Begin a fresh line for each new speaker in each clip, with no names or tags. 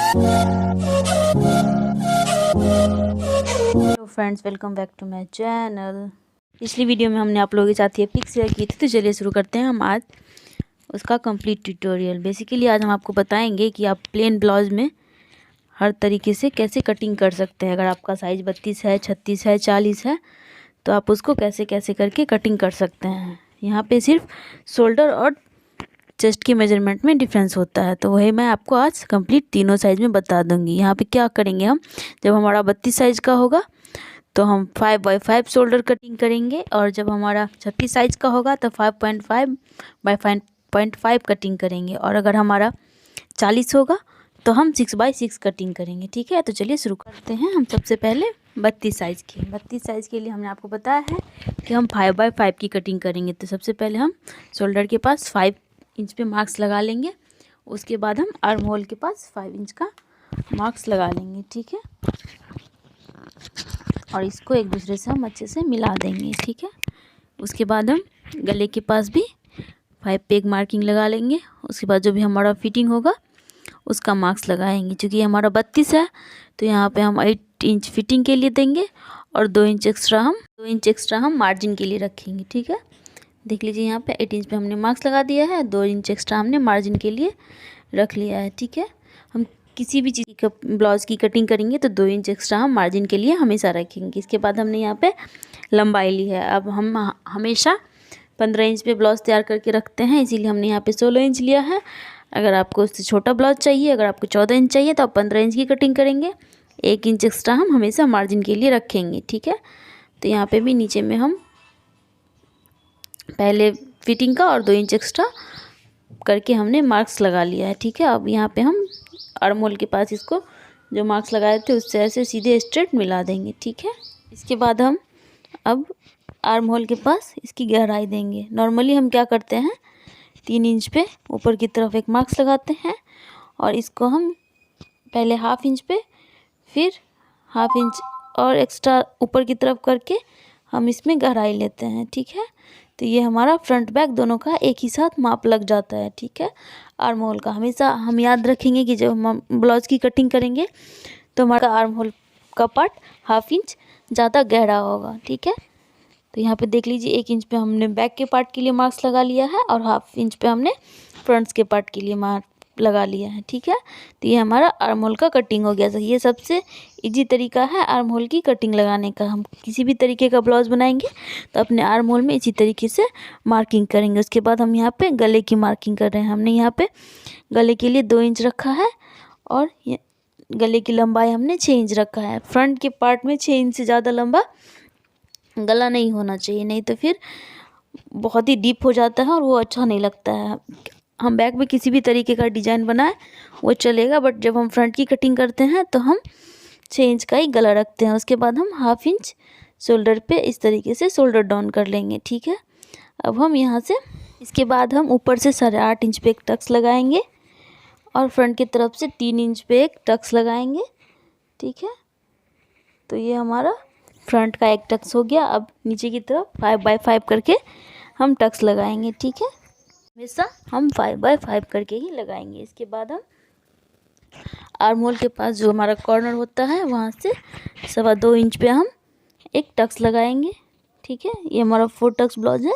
Hello friends, welcome back to my channel. पिछली video में हमने आप लोगों के साथ ये पिक शेयर की थी, तो चलिए शुरू करते हैं हम आज उसका कंप्लीट ट्यूटोरियल। बेसिकली आज हम आपको बताएंगे कि आप प्लेन ब्लाउज में हर तरीके से कैसे कटिंग कर सकते हैं। अगर आपका साइज़ 32 है, 36 है, 40 है, तो आप उसको कैसे कैसे करके कटिंग कर सकते हैं। यहाँ पे सिर्फ शोल्डर और चेस्ट की मेजरमेंट में डिफरेंस होता है, तो वही मैं आपको आज कंप्लीट तीनों साइज़ में बता दूंगी। यहाँ पे क्या करेंगे हम, जब हमारा 32 साइज़ का होगा तो हम 5x5 शोल्डर कटिंग करेंगे, और जब हमारा 36 साइज़ का होगा तो 5.5x5 कटिंग करेंगे, और अगर हमारा 40 होगा तो हम 6x6 कटिंग करेंगे। ठीक है, तो चलिए शुरू करते हैं। हम सबसे पहले 32 साइज़ के लिए हमने आपको बताया है कि हम 5x5 की कटिंग करेंगे। तो सबसे पहले हम शोल्डर के पास 5 इंच पे मार्क्स लगा लेंगे, उसके बाद हम आर्म होल के पास 5 इंच का मार्क्स लगा लेंगे। ठीक है, और इसको एक दूसरे से हम अच्छे से मिला देंगे। ठीक है, उसके बाद हम गले के पास भी 5 पे एक मार्किंग लगा लेंगे। उसके बाद जो भी हमारा फिटिंग होगा उसका मार्क्स लगाएंगे। क्योंकि हमारा 32 है तो यहाँ पे हम 8 इंच फिटिंग के लिए देंगे, और 2 इंच एक्स्ट्रा हम मार्जिन के लिए रखेंगे। ठीक है, देख लीजिए यहाँ पे 8 इंच पे हमने मार्क्स लगा दिया है, 2 इंच एक्स्ट्रा हमने मार्जिन के लिए रख लिया है। ठीक है, हम किसी भी चीज़ का ब्लाउज की कटिंग करेंगे तो 2 इंच एक्स्ट्रा हम मार्जिन के लिए हमेशा रखेंगे। इसके बाद हमने यहाँ पे लंबाई ली है। अब हम हमेशा 15 इंच पे ब्लाउज तैयार करके रखते हैं, इसीलिए हमने यहाँ पे 16 इंच लिया है। अगर आपको उससे छोटा ब्लाउज चाहिए, अगर आपको 14 इंच चाहिए तो आप 15 इंच की कटिंग करेंगे। 1 इंच एक्स्ट्रा हम हमेशा मार्जिन के लिए रखेंगे। ठीक है, तो यहाँ पे भी नीचे में हम पहले फिटिंग का और 2 इंच एक्स्ट्रा करके हमने मार्क्स लगा लिया है। ठीक है, अब यहाँ पे हम आर्म होल के पास इसको जो मार्क्स लगाए थे उससे ऐसे सीधे स्ट्रेट मिला देंगे। ठीक है, इसके बाद हम अब आर्म होल के पास इसकी गहराई देंगे। नॉर्मली हम क्या करते हैं, 3 इंच पे ऊपर की तरफ एक मार्क्स लगाते हैं, और इसको हम पहले हाफ इंच पे, फिर हाफ इंच और एक्स्ट्रा ऊपर की तरफ करके हम इसमें गहराई लेते हैं। ठीक है, तो ये हमारा फ्रंट बैक दोनों का एक ही साथ माप लग जाता है। ठीक है, आर्म होल का हमेशा हम याद रखेंगे कि जब हम ब्लाउज की कटिंग करेंगे तो हमारा आर्म होल का पार्ट हाफ इंच ज़्यादा गहरा होगा। ठीक है, तो यहाँ पे देख लीजिए 1 इंच पे हमने बैक के पार्ट के लिए मार्क्स लगा लिया है, और हाफ इंच पे हमने फ्रंट्स के पार्ट के लिए मार्क लगा लिया है। ठीक है, तो ये हमारा आर्म होल का कटिंग हो गया। ये सबसे इजी तरीका है आर्म होल की कटिंग लगाने का। हम किसी भी तरीके का ब्लाउज बनाएंगे तो अपने आर्म होल में इसी तरीके से मार्किंग करेंगे। उसके बाद हम यहाँ पे गले की मार्किंग कर रहे हैं। हमने यहाँ पे गले के लिए 2 इंच रखा है, और गले की लंबाई हमने 6 इंच रखा है। फ्रंट के पार्ट में 6 इंच से ज़्यादा लंबा गला नहीं होना चाहिए, नहीं तो फिर बहुत ही डीप हो जाता है और वो अच्छा नहीं लगता है। हम बैक में किसी भी तरीके का डिज़ाइन बनाए वो चलेगा, बट जब हम फ्रंट की कटिंग करते हैं तो हम 6 इंच का ही गला रखते हैं। उसके बाद हम हाफ इंच शोल्डर पे इस तरीके से शोल्डर डाउन कर लेंगे। ठीक है, अब हम यहाँ से इसके बाद हम ऊपर से 8.5 इंच पे एक टक्स लगाएंगे, और फ्रंट की तरफ से 3 इंच पे एक टक्स लगाएंगे। ठीक है, तो ये हमारा फ्रंट का एक टक्स हो गया। अब नीचे की तरफ 5x5 करके हम टक्स लगाएंगे। ठीक है, हमेशा हम 5x5 करके ही लगाएंगे। इसके बाद हम आर्म होल के पास जो हमारा कॉर्नर होता है वहाँ से 2.25 इंच पे हम एक टक्स लगाएंगे। ठीक है, ये हमारा 4 टक्स ब्लाउज है,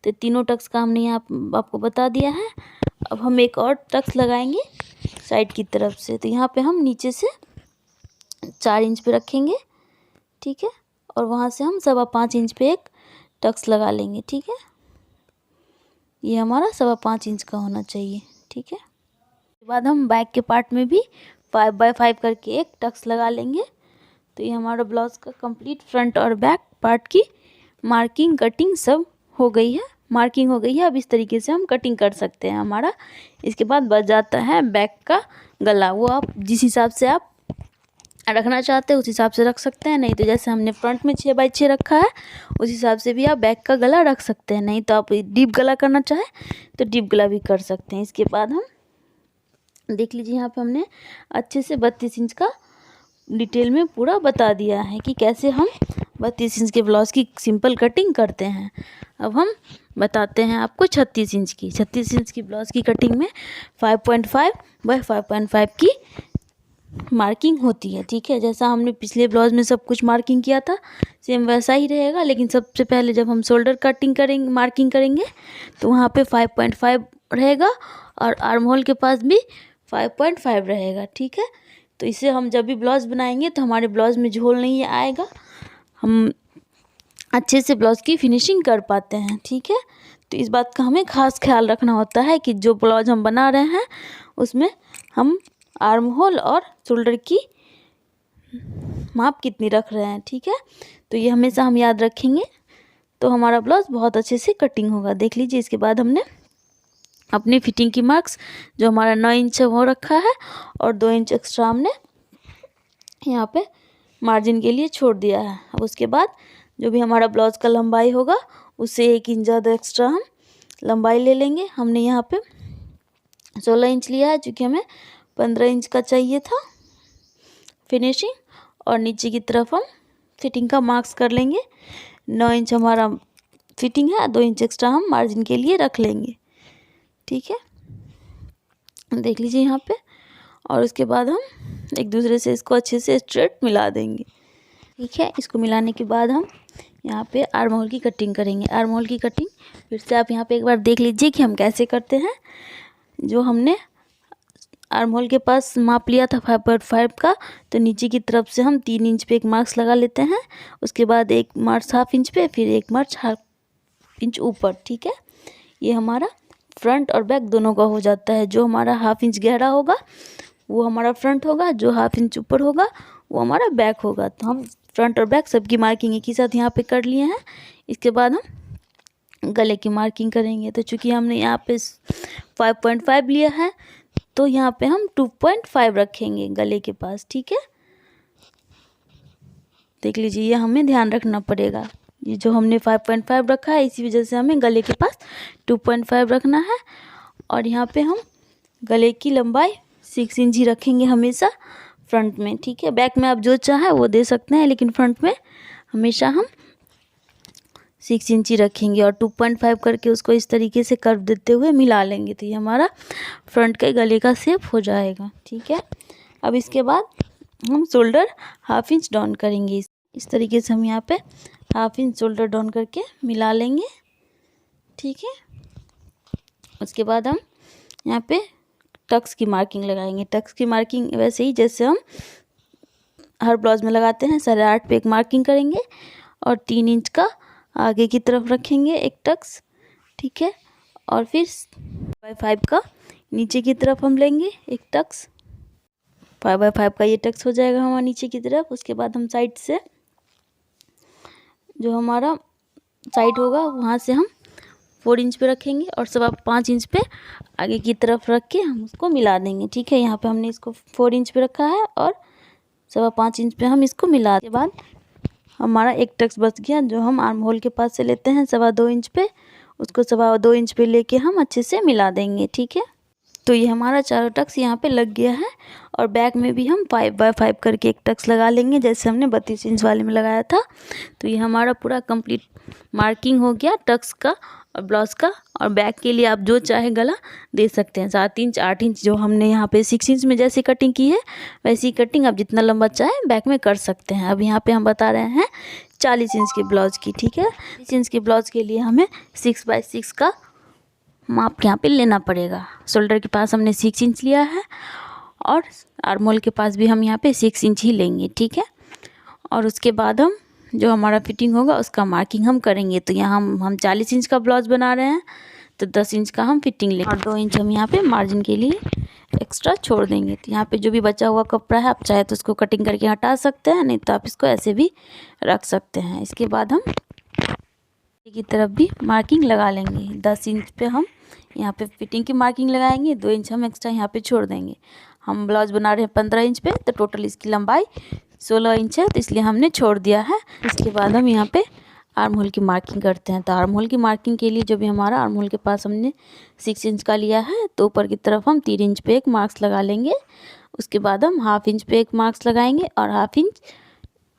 तो तीनों टक्स का हमने यहाँ आपको बता दिया है। अब हम एक और टक्स लगाएंगे साइड की तरफ से, तो यहाँ पे हम नीचे से 4 इंच पे रखेंगे। ठीक है, और वहाँ से हम 5.25 इंच पे एक टक्स लगा लेंगे। ठीक है, ये हमारा 5.25 इंच का होना चाहिए। ठीक है, उसके बाद हम बैक के पार्ट में भी 5x5 करके एक टक्स लगा लेंगे। तो ये हमारा ब्लाउज का कंप्लीट फ्रंट और बैक पार्ट की मार्किंग कटिंग सब हो गई है। मार्किंग हो गई है, अब इस तरीके से हम कटिंग कर सकते हैं हमारा। इसके बाद बच जाता है बैक का गला, वो आप जिस हिसाब से आप रखना चाहते हैं उस हिसाब से रख सकते हैं, नहीं तो जैसे हमने फ्रंट में 6x6 रखा है उस हिसाब से भी आप बैक का गला रख सकते हैं। नहीं तो आप डीप गला करना चाहें तो डीप गला भी कर सकते हैं। इसके बाद हम देख लीजिए यहाँ पे हमने अच्छे से 32 इंच का डिटेल में पूरा बता दिया है कि कैसे हम 32 इंच के ब्लाउज की सिंपल कटिंग करते हैं। अब हम बताते हैं आपको 36 इंच की। 36 इंच की ब्लाउज की कटिंग में 5.5 बाय 5.5 की मार्किंग होती है, ठीक है। जैसा हमने पिछले ब्लाउज में सब कुछ मार्किंग किया था सेम वैसा ही रहेगा, लेकिन सबसे पहले जब हम शोल्डर कटिंग करेंगे मार्किंग करेंगे तो वहाँ पे 5.5 रहेगा और आर्म होल के पास भी 5.5 रहेगा, ठीक है। तो इसे हम जब भी ब्लाउज बनाएंगे तो हमारे ब्लाउज में झोल नहीं आएगा, हम अच्छे से ब्लाउज की फिनिशिंग कर पाते हैं, ठीक है। तो इस बात का हमें खास ख्याल रखना होता है कि जो ब्लाउज हम बना रहे हैं उसमें हम आर्म होल और शोल्डर की माप कितनी रख रहे हैं, ठीक है। तो ये हमेशा हम याद रखेंगे तो हमारा ब्लाउज बहुत अच्छे से कटिंग होगा। देख लीजिए, इसके बाद हमने अपनी फिटिंग की मार्क्स जो हमारा 9 इंच है वो रखा है और 2 इंच एक्स्ट्रा हमने यहाँ पे मार्जिन के लिए छोड़ दिया है। अब उसके बाद जो भी हमारा ब्लाउज का लंबाई होगा उससे 1 इंच ज़्यादा एक्स्ट्रा हम लंबाई ले लेंगे। हमने यहाँ पे 16 इंच लिया है क्योंकि हमें 15 इंच का चाहिए था फिनिशिंग, और नीचे की तरफ हम फिटिंग का मार्क्स कर लेंगे। 9 इंच हमारा फिटिंग है, 2 इंच एक्स्ट्रा हम मार्जिन के लिए रख लेंगे, ठीक है। देख लीजिए यहाँ पे, और उसके बाद हम एक दूसरे से इसको अच्छे से स्ट्रेट मिला देंगे, ठीक है। इसको मिलाने के बाद हम यहाँ पे आर्म होल की कटिंग करेंगे। आर्म होल की कटिंग फिर से आप यहाँ पे एक बार देख लीजिए कि हम कैसे करते हैं। जो हमने आर्म होल के पास माप लिया था 5.5 का, तो नीचे की तरफ से हम 3 इंच पे एक मार्क्स लगा लेते हैं, उसके बाद एक मार्क्स हाफ इंच पे, फिर एक मार्क्स हाफ इंच ऊपर, ठीक है। ये हमारा फ्रंट और बैक दोनों का हो जाता है। जो हमारा हाफ इंच गहरा होगा वो हमारा फ्रंट होगा, जो हाफ इंच ऊपर होगा वो हमारा बैक होगा। तो हम फ्रंट और बैक सबकी मार्किंग एक ही साथ यहाँ पे कर लिए हैं। इसके बाद हम गले की मार्किंग करेंगे। तो चूँकि हमने यहाँ पे 5.5 लिया है तो यहाँ पे हम 2.5 रखेंगे गले के पास, ठीक है। देख लीजिए, ये हमें ध्यान रखना पड़ेगा। ये जो हमने 5.5 रखा है इसी वजह से हमें गले के पास 2.5 रखना है। और यहाँ पे हम गले की लंबाई 6 इंच ही रखेंगे हमेशा फ्रंट में, ठीक है। बैक में आप जो चाहे वो दे सकते हैं, लेकिन फ्रंट में हमेशा हम 6 इंच ही रखेंगे और 2.5 करके उसको इस तरीके से कर्व देते हुए मिला लेंगे। तो ये हमारा फ्रंट के गले का शेप हो जाएगा, ठीक है। अब इसके बाद हम शोल्डर हाफ इंच डाउन करेंगे। इस तरीके से हम यहाँ पे हाफ इंच शोल्डर डाउन करके मिला लेंगे, ठीक है। उसके बाद हम यहाँ पे टक्स की मार्किंग लगाएंगे। टक्स की मार्किंग वैसे ही जैसे हम हर ब्लाउज में लगाते हैं, 8.5 पे एक मार्किंग करेंगे और 3 इंच का आगे की तरफ रखेंगे एक टक्स, ठीक है। और फिर 5 का नीचे की तरफ हम लेंगे एक टक्स, 5/5 का ये टक्स हो जाएगा हमारा नीचे की तरफ। उसके बाद हम साइड से जो हमारा साइड होगा वहाँ से हम 4 इंच पे रखेंगे और 5.25 इंच पे आगे की तरफ रख के हम उसको मिला देंगे, ठीक है। यहाँ पे हमने इसको 4 इंच पे रखा है और 5.25 इंच पे हम इसको मिला के बाद हमारा एक टक्स बच गया जो हम आर्म होल के पास से लेते हैं 2.25 इंच पे, उसको 2.25 इंच पे लेके हम अच्छे से मिला देंगे, ठीक है। तो ये हमारा चारों टक्स यहाँ पे लग गया है। और बैक में भी हम 5/5 करके एक टक्स लगा लेंगे जैसे हमने 32 इंच वाले में लगाया था। तो ये हमारा पूरा कंप्लीट मार्किंग हो गया टक्स का और ब्लाउज का। और बैक के लिए आप जो चाहे गला दे सकते हैं, 7 इंच 8 इंच जो हमने यहाँ पे 6 इंच में जैसी कटिंग की है वैसी कटिंग आप जितना लंबा चाहे बैक में कर सकते हैं। अब यहाँ पे हम बता रहे हैं 40 इंच के ब्लाउज़ की, ठीक है। 40 इंच के ब्लाउज़ के लिए हमें 6/6 का माप यहाँ पे लेना पड़ेगा। शोल्डर के पास हमने 6 इंच लिया है और आर्म होल के पास भी हम यहाँ पे 6 इंच ही लेंगे, ठीक है। और उसके बाद हम जो हमारा फिटिंग होगा उसका मार्किंग हम करेंगे। तो यहाँ हम 40 इंच का ब्लाउज बना रहे हैं तो 10 इंच का हम फिटिंग लेंगे और 2 इंच हम यहाँ पे मार्जिन के लिए एक्स्ट्रा छोड़ देंगे। तो यहाँ पे जो भी बचा हुआ कपड़ा है आप चाहे तो उसको कटिंग करके हटा सकते हैं, नहीं तो आप इसको ऐसे भी रख सकते हैं। इसके बाद हम की तरफ भी मार्किंग लगा लेंगे। 10 इंच पे हम यहाँ पे फिटिंग की मार्किंग लगाएंगे, 2 इंच हम एक्स्ट्रा यहाँ पे छोड़ देंगे। हम ब्लाउज बना रहे हैं 15 इंच पे, तो टोटल इसकी लंबाई 16 इंच है, तो इसलिए हमने छोड़ दिया है। इसके बाद हम यहाँ पे आर्म होल की मार्किंग करते हैं। तो आर्म होल की मार्किंग के लिए जो भी हमारा आर्म होल के पास हमने 6 इंच का लिया है तो ऊपर की तरफ हम 3 इंच पे एक मार्क्स लगा लेंगे। उसके बाद हम ½ इंच पे एक मार्क्स लगाएंगे और ½ इंच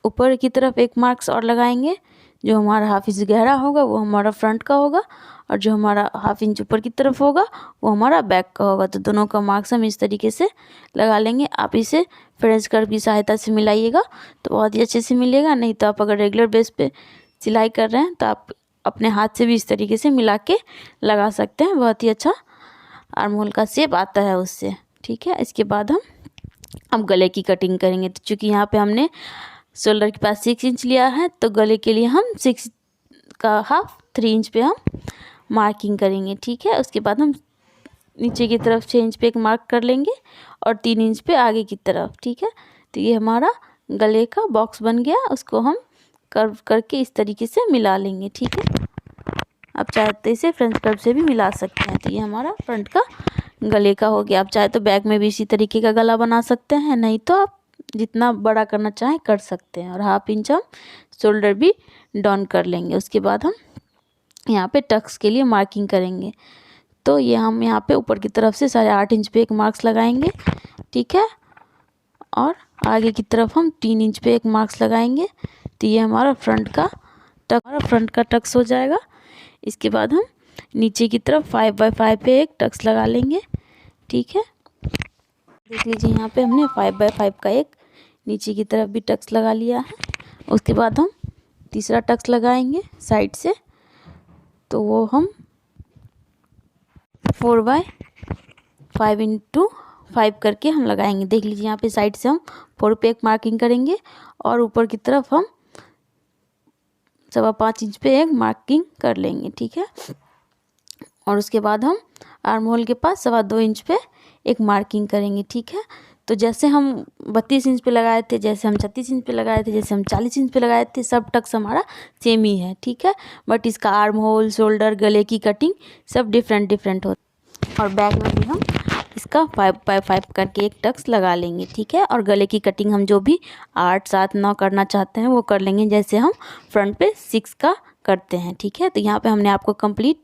ऊपर की तरफ एक मार्क्स और लगाएंगे जो हमारा हाफ इंच गहरा होगा वो हमारा फ्रंट का होगा, और जो हमारा हाफ इंच ऊपर की तरफ होगा वो हमारा बैक का होगा। तो दोनों का मार्क्स हम इस तरीके से लगा लेंगे। आप इसे फ्रेंच कर्व की सहायता से मिलाइएगा तो बहुत ही अच्छे से मिलेगा। नहीं तो आप अगर रेगुलर बेस पे सिलाई कर रहे हैं तो आप अपने हाथ से भी इस तरीके से मिला के लगा सकते हैं। बहुत ही अच्छा आर्म होल का शेप आता है उससे। ठीक है, इसके बाद हम अब गले की कटिंग करेंगे। तो चूँकि यहाँ पे हमने शोल्डर के पास 6 इंच लिया है तो गले के लिए हम 6 का हाफ 3 इंच पे हम मार्किंग करेंगे। ठीक है, उसके बाद हम नीचे की तरफ 6 इंच पे एक मार्क कर लेंगे और 3 इंच पे आगे की तरफ। ठीक है, तो ये हमारा गले का बॉक्स बन गया। उसको हम कर्व करके इस तरीके से मिला लेंगे। ठीक है, आप चाहे तो इसे फ्रंट कर्व से भी मिला सकते हैं। तो ये हमारा फ्रंट का गले का हो गया। आप चाहे तो बैक में भी इसी तरीके का गला बना सकते हैं, नहीं तो आप जितना बड़ा करना चाहें कर सकते हैं। और हाफ इंच हम शोल्डर भी डाउन कर लेंगे। उसके बाद हम यहाँ पे टक्स के लिए मार्किंग करेंगे। तो ये हम यहाँ पे ऊपर की तरफ से 8.5 इंच पे एक मार्क्स लगाएंगे। ठीक है, और आगे की तरफ हम 3 इंच पे एक मार्क्स लगाएंगे। तो ये हमारा फ्रंट का टक्स हो जाएगा। इसके बाद हम नीचे की तरफ 5x5 पे एक टक्स लगा लेंगे। ठीक है, देख लीजिए यहाँ पे हमने 5x5 का एक नीचे की तरफ भी टक्स लगा लिया है। उसके बाद हम तीसरा टक्स लगाएंगे साइड से। तो वो हम 4x5 इंटू 5 करके हम लगाएंगे। देख लीजिए यहाँ पे साइड से हम 4 पे एक मार्किंग करेंगे और ऊपर की तरफ हम 5.25 इंच पे एक मार्किंग कर लेंगे। ठीक है, और उसके बाद हम आर्म होल के पास 2.25 इंच पे एक मार्किंग करेंगे। ठीक है, तो जैसे हम 32 इंच पे लगाए थे, जैसे हम 36 इंच पे लगाए थे, जैसे हम 40 इंच पे लगाए थे, सब टक्स हमारा सेम ही है। ठीक है, बट इसका आर्म होल, शोल्डर, गले की कटिंग सब डिफरेंट होती है। और बैक में भी हम इसका 5x5 करके एक टक्स लगा लेंगे। ठीक है, और गले की कटिंग हम जो भी 8, 7, 9 करना चाहते हैं वो कर लेंगे, जैसे हम फ्रंट पे 6 का करते हैं। ठीक है, तो यहाँ पे हमने आपको कंप्लीट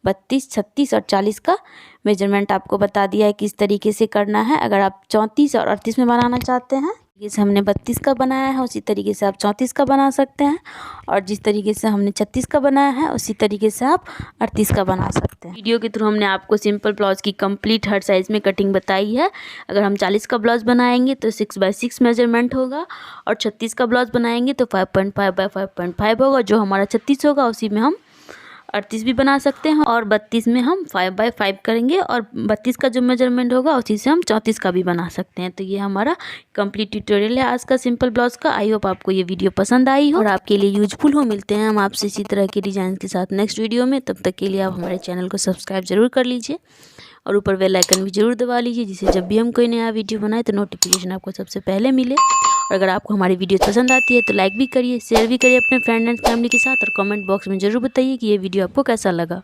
32, 36 और 40 का मेजरमेंट आपको बता दिया है किस तरीके से करना है। अगर आप 34 और 38 में बनाना चाहते हैं, जैसे हमने 32 का बनाया है उसी तरीके से आप 34 का बना सकते हैं, और जिस तरीके से हमने 36 का बनाया है उसी तरीके से आप 38 का बना सकते हैं। वीडियो के थ्रू हमने आपको सिंपल ब्लाउज की कंप्लीट हर साइज़ में कटिंग बताई है। अगर हम 40 का ब्लाउज बनाएंगे तो 6x6 मेजरमेंट होगा, और 36 का ब्लाउज बनाएंगे तो 5.5x5.5 होगा। जो हमारा 36 होगा उसी में हम 38 भी बना सकते हैं, और 32 में हम 5x5 करेंगे, और 32 का जो मेजरमेंट होगा उसी से हम 34 का भी बना सकते हैं। तो ये हमारा कंप्लीट ट्यूटोरियल है आज का सिंपल ब्लाउज का। आई होप आपको ये वीडियो पसंद आई हो और आपके लिए यूजफुल हो। मिलते हैं हम आपसे इसी तरह के डिज़ाइन के साथ नेक्स्ट वीडियो में। तब तक के लिए आप हमारे चैनल को सब्सक्राइब जरूर कर लीजिए और ऊपर बेल आइकन भी जरूर दबा लीजिए, जिससे जब भी हम कोई नया वीडियो बनाए तो नोटिफिकेशन आपको सबसे पहले मिले। और अगर आपको हमारी वीडियो पसंद आती है तो लाइक भी करिए, शेयर भी करिए अपने फ्रेंड एंड फैमिली के साथ, और कमेंट बॉक्स में ज़रूर बताइए कि ये वीडियो आपको कैसा लगा।